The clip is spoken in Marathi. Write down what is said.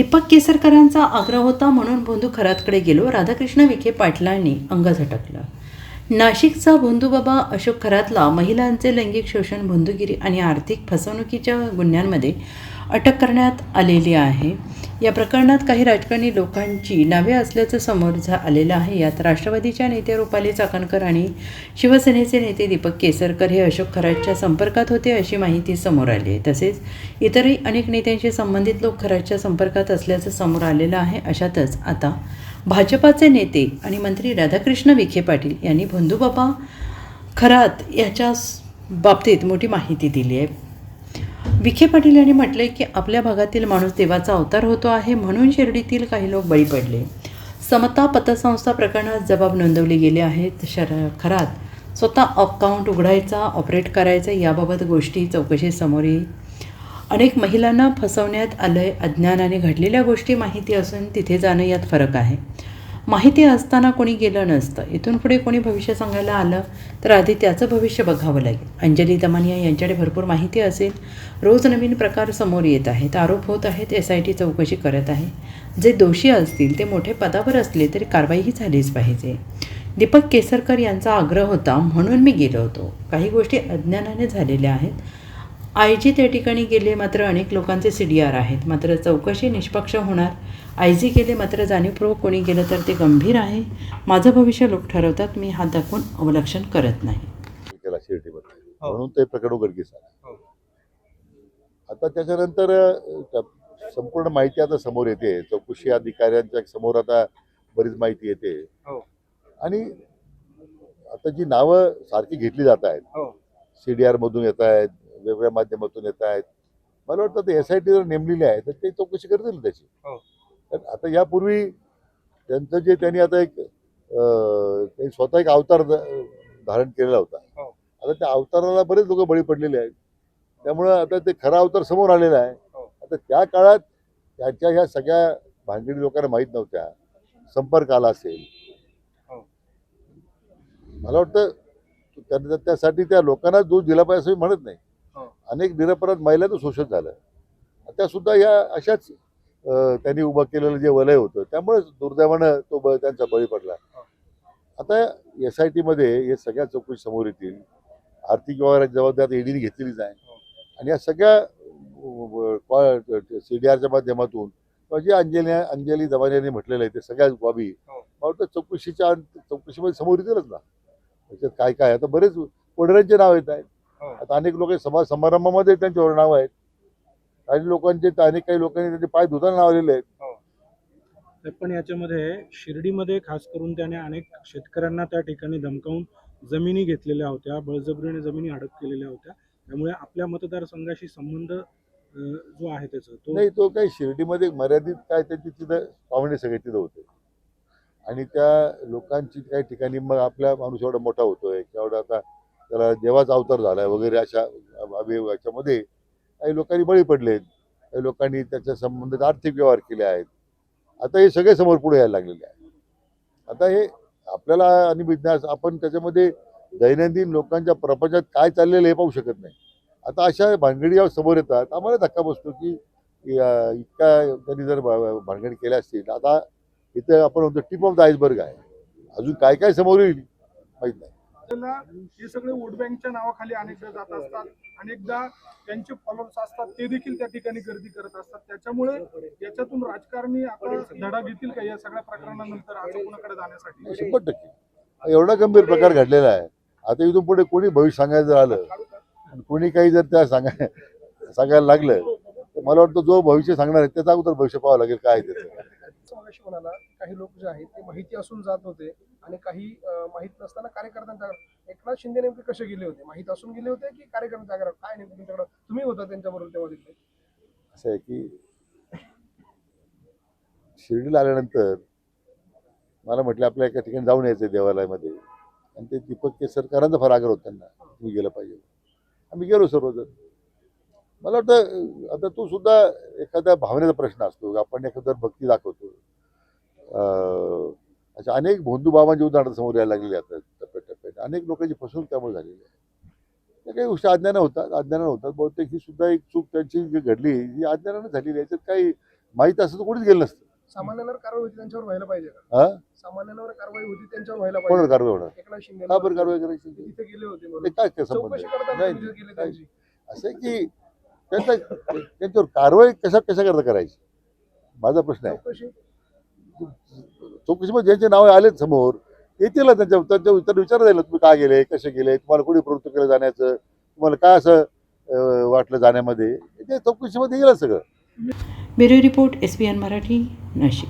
दीपक केसरकरांचा आग्रह होता म्हणून भोंदू खरातकडे गेलो. राधाकृष्ण विखे पाटलांनी अंग झटकलं. नाशिकचा भोंदूबाबा अशोक खरातला महिलांचे लैंगिक शोषण, भोंदूगिरी आणि आर्थिक फसवणुकीच्या गुन्ह्यांमध्ये अटक करण्यात आलेली आहे. या प्रकरणात काही राजकारणी लोकांची नावे असल्याचं समोर आलेलं आहे. यात राष्ट्रवादीच्या नेते रुपाली चाकणकर आणि शिवसेनेचे नेते दीपक केसरकर हे अशोक खरातच्या संपर्कात होते अशी माहिती समोर आली आहे. तसेच इतरही अनेक नेत्यांशी संबंधित लोक खरातच्या संपर्कात असल्याचं समोर आलेलं आहे. अशातच आता भाजपाचे नेते आणि मंत्री राधाकृष्ण विखे पाटील यांनी भोंदूबाबा खरात याच्या बाबतीत मोठी माहिती दिली आहे. विखे पाटील यांनी म्हटले की आपल्या भागातील माणूस देवाचा अवतार होतो आहे म्हणून शिर्डीतील काही लोक बळी पडले. समता पतसंस्था प्रकरणात जबाब नोंदवले गेले आहेत. खरात स्वतः अकाउंट उघडायचा, ऑपरेट करायचा याबाबत गोष्टी चौकशी समोर येईल. अनेक महिलांना फसवण्यात आलंय. अज्ञानाने घडलेल्या गोष्टी माहिती असून तिथे जाणं यात फरक आहे. माहिती असताना कोणी गेलं नसतं. इथून पुढे कोणी भविष्य सांगायला आलं तर आधी त्याचं भविष्य बघावं लागेल. अंजली दमानिया यांच्याकडे भरपूर माहिती असेल. रोज नवीन प्रकार समोर येत आहेत, आरोप होत आहेत. SIT चौकशी करत आहे. जे दोषी असतील ते मोठे पदावर असले तरी कारवाईही झालीच पाहिजे. दीपक केसरकर यांचा आग्रह होता म्हणून मी गेलो होतो. काही गोष्टी अज्ञानाने झालेल्या आहेत. IG त्या ठिकाणी गेले, मात्र अनेक लोकांचे CDR आहेत. मात्र चौकशी निष्पक्ष होणार. IG गेले, मात्र जाणीवपूर्वक कोणी गेलं तर ते गंभीर आहे. माझं भविष्य लोक ठरवतात. मी हात दाखवून अवलक्षण करत नाही. केला शिर्डीमध्ये, म्हणून ते प्रकरण उघडकीस आलं. आता त्याच्यानंतर संपूर्ण माहिती आता समोर येते. चौकशी अधिकाऱ्यांच्या समोर आता बरीच माहिती येते. आणि आता जी नावं सारखी घेतली जात आहेत, CDR मधून येत आहेत, वेगवेगळ्या माध्यमातून येत आहेत. मला वाटतं ते SIT जर नेमलेली आहे तर ते चौकशी करतील त्याची. कारण आता यापूर्वी त्यांचं जे त्यांनी आता त्यांनी स्वतः एक अवतार धारण केलेला होता. आता त्या अवताराला बरेच लोक बळी पडलेले आहेत. त्यामुळं आता ते खरा अवतार समोर आलेला आहे. आता त्या काळात त्यांच्या ह्या सगळ्या भानगडी लोकांना माहीत नव्हत्या. संपर्क आला असेल. मला वाटतं त्यासाठी त्या लोकांना दोष दिला पाहिजे असं मी म्हणत नाही. अनेक निरपराध महिलांचं शोषण झालं. त्या सुद्धा या अशाच त्यांनी उभं केलेलं जे वलय होतं त्यामुळे दुर्दैवानं तो त्यांचा बळी पडला. आता SIT मध्ये हे सगळ्या चौकशी समोर येतील. आर्थिक व्यवहाराची जबाबदारी EDने घेतलेलीच आहे. आणि या सगळ्या CDRच्या माध्यमातून किंवा जे अंजली दमानिया यांनी म्हटलेलं आहे ते सगळ्या बाबी मला वाटतं चौकशीमध्ये समोर येतीलच ना. त्याच्यात काय काय आता बरेच वडिलांचे नाव येत आहेत. आता अनेक लोक समारंभामध्ये त्यांच्यावर नाव आहेत. काही लोकांचे काही लोकांनी त्यांचे पाय धुताना नाव आलेले आहेत. पण याच्यामध्ये शिर्डीमध्ये खास करून त्याने अनेक शेतकऱ्यांना त्या ठिकाणी धमकावून जमिनी घेतलेल्या होत्या, बळजबरीने जमिनी हडप केलेल्या होत्या. त्यामुळे आपल्या मतदारसंघाशी संबंध जो आहे त्याचा नाही, तो काही शिर्डीमध्ये मर्यादित काय त्यांची तिथं पाहुणे सगळे तिथं होते. आणि त्या लोकांची काही ठिकाणी मग आपला माणूस एवढा मोठा होतोय, एवढा आता त्याला देवाचा अवतार झालाय वगैरे अशा याच्यामध्ये काही लोकांनी बळी पडलेत. काही लोकांनी त्याच्या संबंधित आर्थिक व्यवहार केले आहेत. आता हे सगळे समोर पुढे यायला लागलेले आहे. आता हे आपल्याला आणि विज्ञान आपण त्याच्यामध्ये दैनंदिन लोकांच्या प्रपंचात काय चाललेलं हे पाहू शकत नाही. आता अशा भानगडी जेव्हा समोर येतात आम्हाला धक्का बसतो की इतका त्यांनी जर भानगडी केल्या असतील. आता इथं आपण म्हणतो टिप ऑफ द आईसबर्ग आहे. अजून काय काय समोर येईल माहित नाही. हे सगळे वोट बँकच्या नावाखाली अनेकदा जात असतात. अनेकदा त्यांचे फॉलोअर्स असतात ते देखील त्या ठिकाणी गर्दी करत असतात. त्याच्यामुळे याच्यातून राजकारणी आता धडा घेतील का या सगळ्या प्रकरणानंतर आता कुणाकडे जाण्यासाठी? 100% एवढा गंभीर प्रकार घडलेला आहे. आता इथून पुढे कोणी भविष्य सांगायला जर आलं आणि कोणी काही जर त्या सांगायला लागलं तर मला वाटतं जो भविष्य सांगणार आहे त्याचा अगोदर भविष्य पाहावं लागेल काय आहे त्याचं. मगाशी म्हणाला काही लोक जे आहेत ते माहिती असून जात होते आणि काही माहित नसताना कार्यकर्त्यांच्या. एकनाथ शिंदे नेमके कसे गेले होते? माहित असून गेले होते की कार्यकर्त्यांच्या काय नेमकं तुमच्याकडे तुम्ही होता त्यांच्याबरोबर तेव्हा तिथे? असं आहे की शिर्डीला आल्यानंतर मला म्हटलं आपल्या एका ठिकाणी जाऊन यायचं देवालयामध्ये. आणि ते दीपक केसरकरांचा फार आग्रह होता त्यांना, तुम्ही गेलं पाहिजे. आम्ही गेलो सर्वजण. मला वाटतं आता तो सुद्धा एखाद्या भावनेचा प्रश्न असतो. आपण एखाद्या भक्ती दाखवतो. अशा अनेक भोंदू बाबांची उदाहरणं समोर यायला लागलेली आहेत टप्प्याटप्प्याने. अनेक लोकांची फसवणूक त्यामुळे झालेली आहे. त्या काही गोष्टी अज्ञानानं होतात. बहुतेक ही सुद्धा एक चूक त्यांची जी घडली ही अज्ञानानं झालेली आहे. याच्यात काही माहीत असं तर कोणीच गेलं नसतं. सामान्यांवर कारवाई होती त्यांच्यावर व्हायला पाहिजे का? हा सामान्यांवर कारवाई होती त्यांच्यावर व्हायला कोणावर पाहिजे. कारवाई होणार? एकनाथ शिंदे का बरं कारवाई करायची? तिथे गेले होते ते म्हणून काय काय संबंध चौकशी आहे? करताना नाही, तिथे गेले त्यांची. असं आहे की त्यांच्यावर कारवाई कशा करता करायची माझा प्रश्न आहे. चौकशीमध्ये ज्यांचे नाव आलेत समोर येतील ना, त्यांच्या उत्तर विचार जाईल तुम्ही का गेले, कसे गेले, तुम्हाला कोणी प्रवृत्त केलं जाण्याचं, तुम्हाला काय असं वाटलं जाण्यामध्ये, ते चौकशीमध्ये येईल सगळं. Bureau report SBN Marathi, Nashik.